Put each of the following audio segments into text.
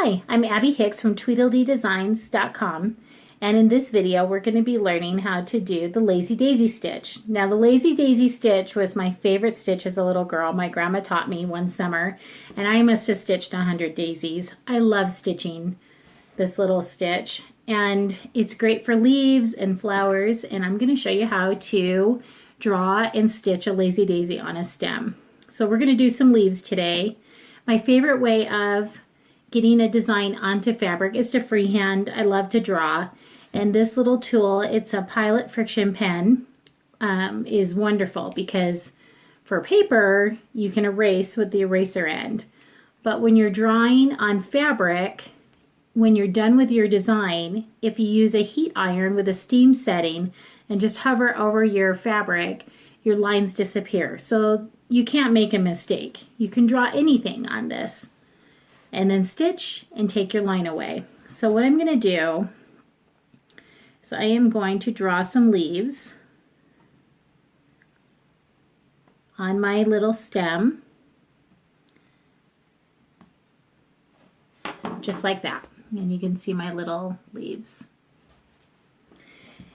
Hi, I'm Abby Hicks from TweetleDeeDesigns.com, and in this video we're going to be learning how to do the Lazy Daisy stitch. Now the Lazy Daisy stitch was my favorite stitch as a little girl. My grandma taught me one summer and I must have stitched 100 daisies. I love stitching this little stitch and it's great for leaves and flowers, and I'm going to show you how to draw and stitch a Lazy Daisy on a stem. So we're going to do some leaves today. My favorite way of getting a design onto fabric is to freehand. I love to draw, and this little tool, it's a Pilot friction pen, is wonderful because for paper you can erase with the eraser end, but when you're drawing on fabric, when you're done with your design, if you use a heat iron with a steam setting and just hover over your fabric, your lines disappear. So you can't make a mistake. You can draw anything on this and then stitch and take your line away. So what I'm going to do is I am going to draw some leaves on my little stem, just like that. And you can see my little leaves.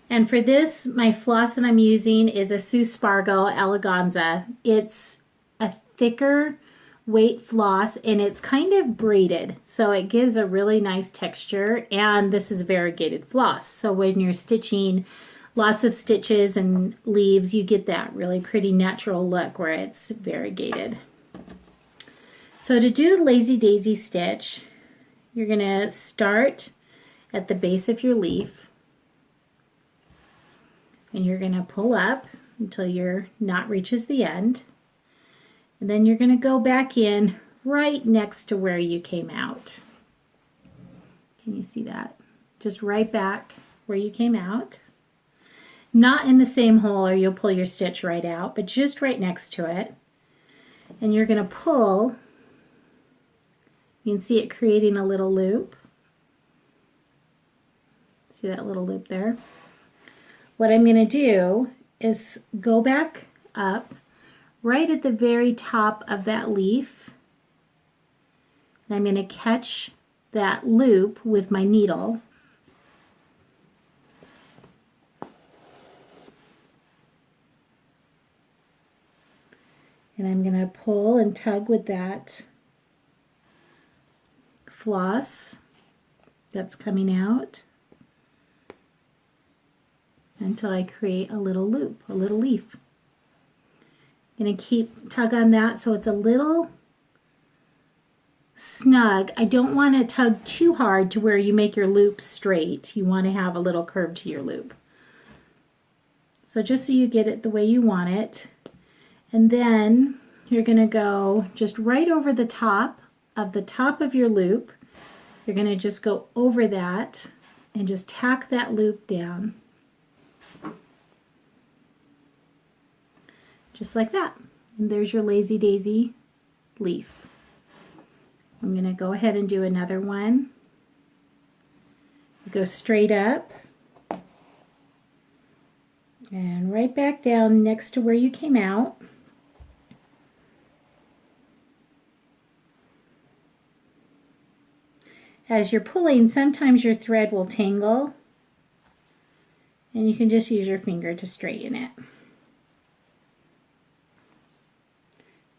And for this, my floss that I'm using is a Sue Spargo Eleganza. It's a thicker weight floss and it's kind of braided, so it gives a really nice texture, and this is variegated floss, so when you're stitching lots of stitches and leaves, you get that really pretty natural look where it's variegated. So to do the Lazy Daisy stitch, you're going to start at the base of your leaf and you're going to pull up until your knot reaches the end. And then you're going to go back in right next to where you came out. Can you see that? Just right back where you came out. Not in the same hole or you'll pull your stitch right out, but just right next to it. And you're going to pull. You can see it creating a little loop. See that little loop there? What I'm going to do is go back up right at the very top of that leaf, and I'm going to catch that loop with my needle. And I'm going to pull and tug with that floss that's coming out until I create a little loop, a little leaf. I'm going to tug on that so it's a little snug. I don't want to tug too hard to where you make your loop straight. You want to have a little curve to your loop. So just so you get it the way you want it. And then you're going to go just right over the top of your loop. You're going to just go over that and just tack that loop down. Just like that. And there's your Lazy Daisy leaf. I'm going to go ahead and do another one. Go straight up and right back down next to where you came out. As you're pulling, sometimes your thread will tangle, and you can just use your finger to straighten it.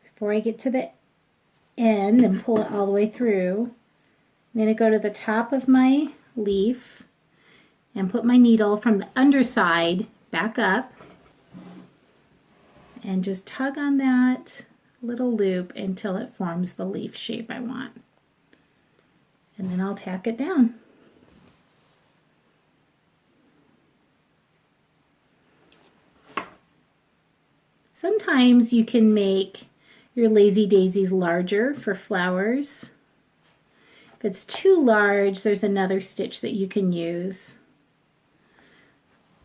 Before I get to the end and pull it all the way through, I'm going to go to the top of my leaf and put my needle from the underside back up and just tug on that little loop until it forms the leaf shape I want. And then I'll tack it down. Sometimes you can make your Lazy Daisies larger for flowers. If it's too large, there's another stitch that you can use.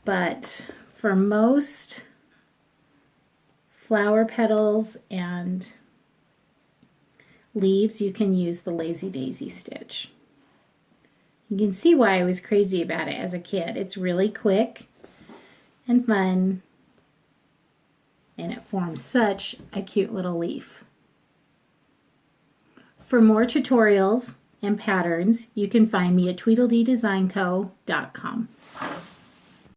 But for most flower petals and leaves, you can use the Lazy Daisy stitch. You can see why I was crazy about it as a kid. It's really quick and fun, and it forms such a cute little leaf. For more tutorials and patterns, you can find me at tweetlededesignco.com.